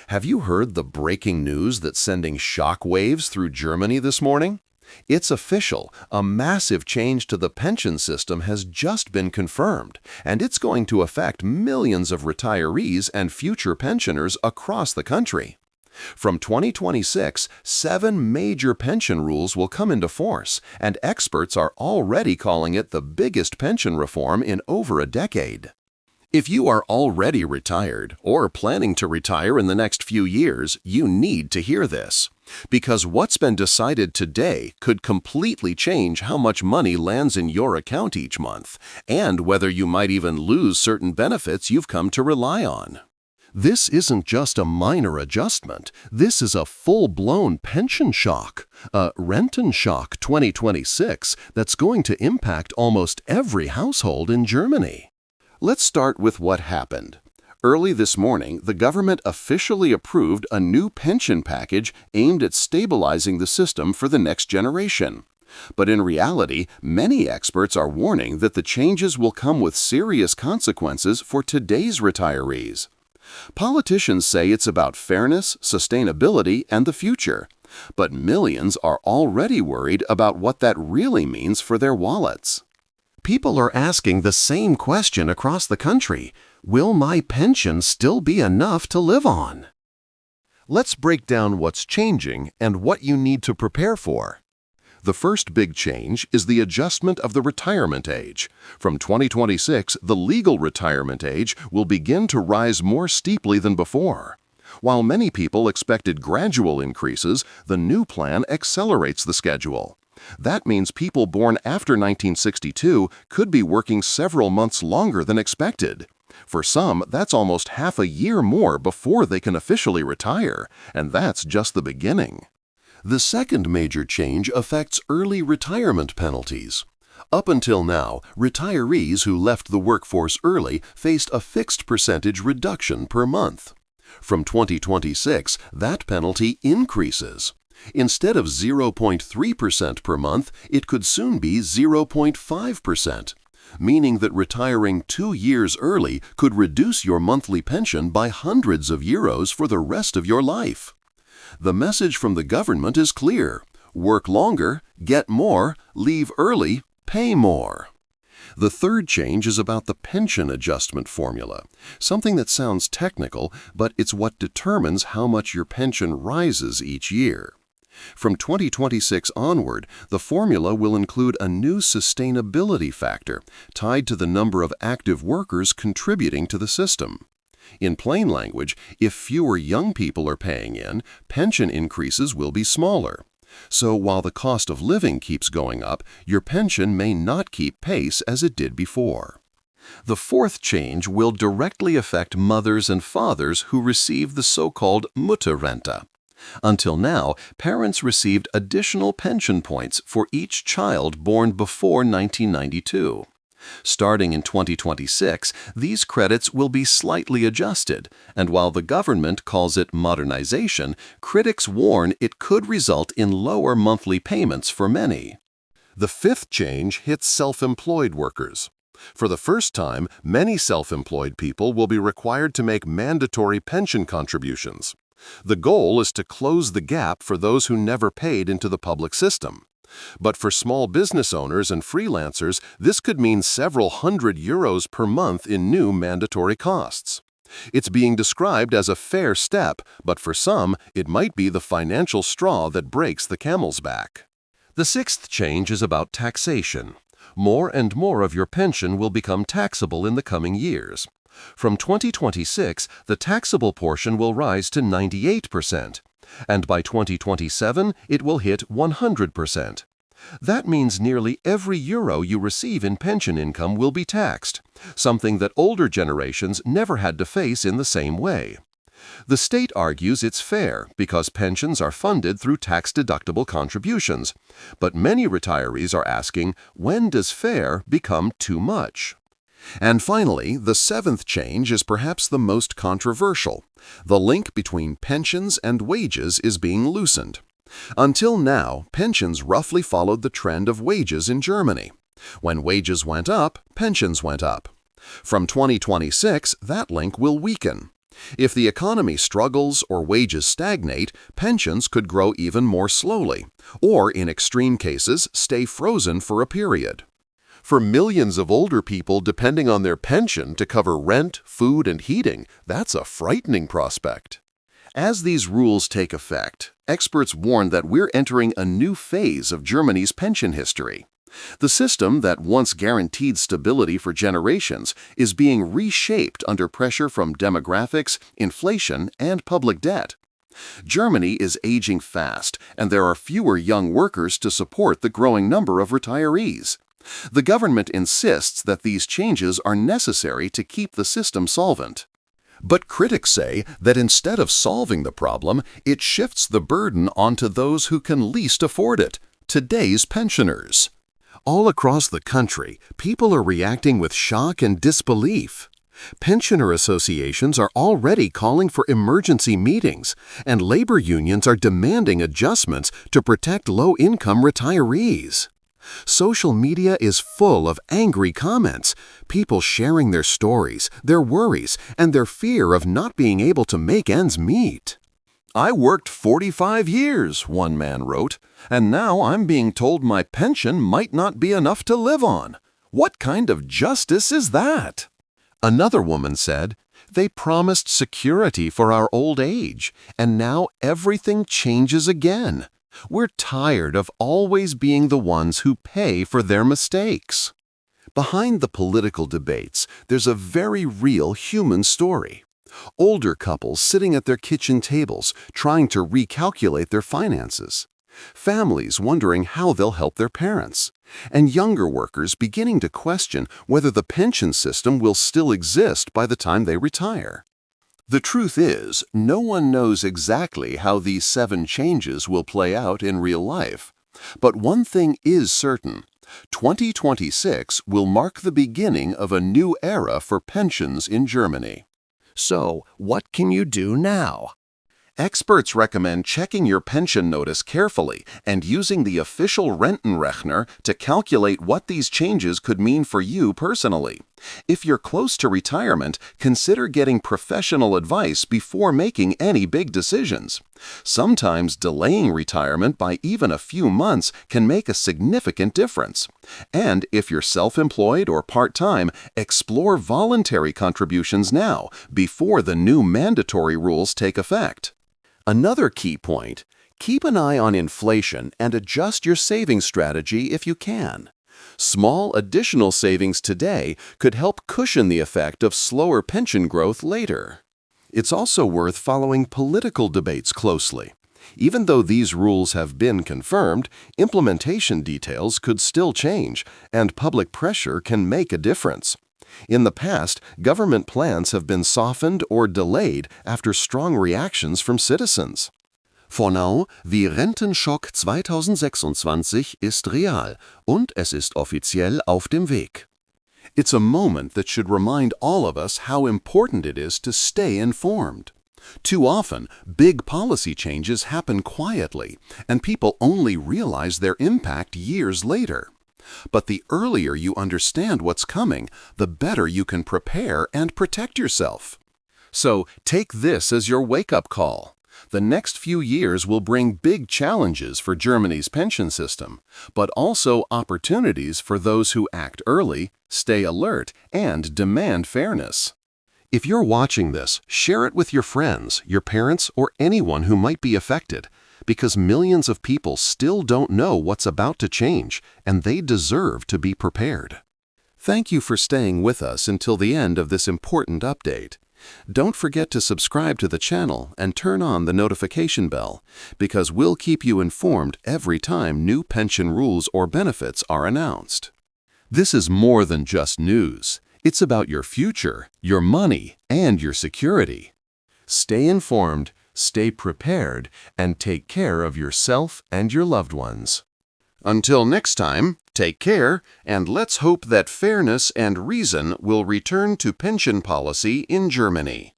Have you heard the breaking news that's sending shock waves through Germany this morning? It's official. A massive change to the pension system has just been confirmed, and it's going to affect millions of retirees and future pensioners across the country. From 2026, 7 major pension rules will come into force, and experts are already calling it the biggest pension reform in over a decade. If you are already retired or planning to retire in the next few years, you need to hear this. Because what's been decided today could completely change how much money lands in your account each month, and whether you might even lose certain benefits you've come to rely on. This isn't just a minor adjustment. This is a full-blown pension shock, a Renten-Schock 2026 that's going to impact almost every household in Germany. Let's start with what happened. Early this morning, the government officially approved a new pension package aimed at stabilizing the system for the next generation. But in reality, many experts are warning that the changes will come with serious consequences for today's retirees. Politicians say it's about fairness, sustainability, and the future. But millions are already worried about what that really means for their wallets. People are asking the same question across the country. Will my pension still be enough to live on? Let's break down what's changing and what you need to prepare for. The first big change is the adjustment of the retirement age. From 2026, the legal retirement age will begin to rise more steeply than before. While many people expected gradual increases, the new plan accelerates the schedule. That means people born after 1962 could be working several months longer than expected. For some, that's almost half a year more before they can officially retire, and that's just the beginning. The second major change affects early retirement penalties. Up until now, retirees who left the workforce early faced a fixed percentage reduction per month. From 2026, that penalty increases. Instead of 0.3% per month, it could soon be 0.5%, meaning that retiring 2 years early could reduce your monthly pension by hundreds of euros for the rest of your life. The message from the government is clear: work longer, get more, leave early, pay more. The third change is about the pension adjustment formula, something that sounds technical, but it's what determines how much your pension rises each year. From 2026 onward, the formula will include a new sustainability factor tied to the number of active workers contributing to the system. In plain language, if fewer young people are paying in, pension increases will be smaller. So while the cost of living keeps going up, your pension may not keep pace as it did before. The fourth change will directly affect mothers and fathers who receive the so-called Mütterrente. Until now, parents received additional pension points for each child born before 1992. Starting in 2026, these credits will be slightly adjusted, and while the government calls it modernization, critics warn it could result in lower monthly payments for many. The fifth change hits self-employed workers. For the first time, many self-employed people will be required to make mandatory pension contributions. The goal is to close the gap for those who never paid into the public system. But for small business owners and freelancers, this could mean several hundred euros per month in new mandatory costs. It's being described as a fair step, but for some, it might be the financial straw that breaks the camel's back. The sixth change is about taxation. More and more of your pension will become taxable in the coming years. From 2026, the taxable portion will rise to 98%. And by 2027, it will hit 100%. That means nearly every euro you receive in pension income will be taxed, something that older generations never had to face in the same way. The state argues it's fair because pensions are funded through tax-deductible contributions, but many retirees are asking, when does fair become too much? And finally, the seventh change is perhaps the most controversial. The link between pensions and wages is being loosened. Until now, pensions roughly followed the trend of wages in Germany. When wages went up, pensions went up. From 2026, that link will weaken. If the economy struggles or wages stagnate, pensions could grow even more slowly, or in extreme cases, stay frozen for a period. For millions of older people depending on their pension to cover rent, food, and heating, that's a frightening prospect. As these rules take effect, experts warn that we're entering a new phase of Germany's pension history. The system that once guaranteed stability for generations is being reshaped under pressure from demographics, inflation, and public debt. Germany is aging fast, and there are fewer young workers to support the growing number of retirees. The government insists that these changes are necessary to keep the system solvent. But critics say that instead of solving the problem, it shifts the burden onto those who can least afford it, today's pensioners. All across the country, people are reacting with shock and disbelief. Pensioner associations are already calling for emergency meetings, and labor unions are demanding adjustments to protect low-income retirees. Social media is full of angry comments, people sharing their stories, their worries, and their fear of not being able to make ends meet. "I worked 45 years," one man wrote, "and now I'm being told my pension might not be enough to live on. What kind of justice is that?" Another woman said, "They promised security for our old age, and now everything changes again. We're tired of always being the ones who pay for their mistakes." Behind the political debates, there's a very real human story. Older couples sitting at their kitchen tables trying to recalculate their finances. Families wondering how they'll help their parents. And younger workers beginning to question whether the pension system will still exist by the time they retire. The truth is, no one knows exactly how these 7 changes will play out in real life. But one thing is certain: 2026 will mark the beginning of a new era for pensions in Germany. So, what can you do now? Experts recommend checking your pension notice carefully and using the official Rentenrechner to calculate what these changes could mean for you personally. If you're close to retirement, consider getting professional advice before making any big decisions. Sometimes delaying retirement by even a few months can make a significant difference. And if you're self-employed or part-time, explore voluntary contributions now, before the new mandatory rules take effect. Another key point: keep an eye on inflation and adjust your savings strategy if you can. Small additional savings today could help cushion the effect of slower pension growth later. It's also worth following political debates closely. Even though these rules have been confirmed, implementation details could still change, and public pressure can make a difference. In the past, government plans have been softened or delayed after strong reactions from citizens. For now, wie Renten-Schock 2026 ist real und es ist offiziell auf dem Weg. It's a moment that should remind all of us how important it is to stay informed. Too often, big policy changes happen quietly, and people only realize their impact years later. But the earlier you understand what's coming, the better you can prepare and protect yourself. So take this as your wake-up call. The next few years will bring big challenges for Germany's pension system, but also opportunities for those who act early, stay alert, and demand fairness. If you're watching this, share it with your friends, your parents, or anyone who might be affected, because millions of people still don't know what's about to change, and they deserve to be prepared. Thank you for staying with us until the end of this important update. Don't forget to subscribe to the channel and turn on the notification bell, because we'll keep you informed every time new pension rules or benefits are announced. This is more than just news. It's about your future, your money, and your security. Stay informed, stay prepared, and take care of yourself and your loved ones. Until next time, take care, and let's hope that fairness and reason will return to pension policy in Germany.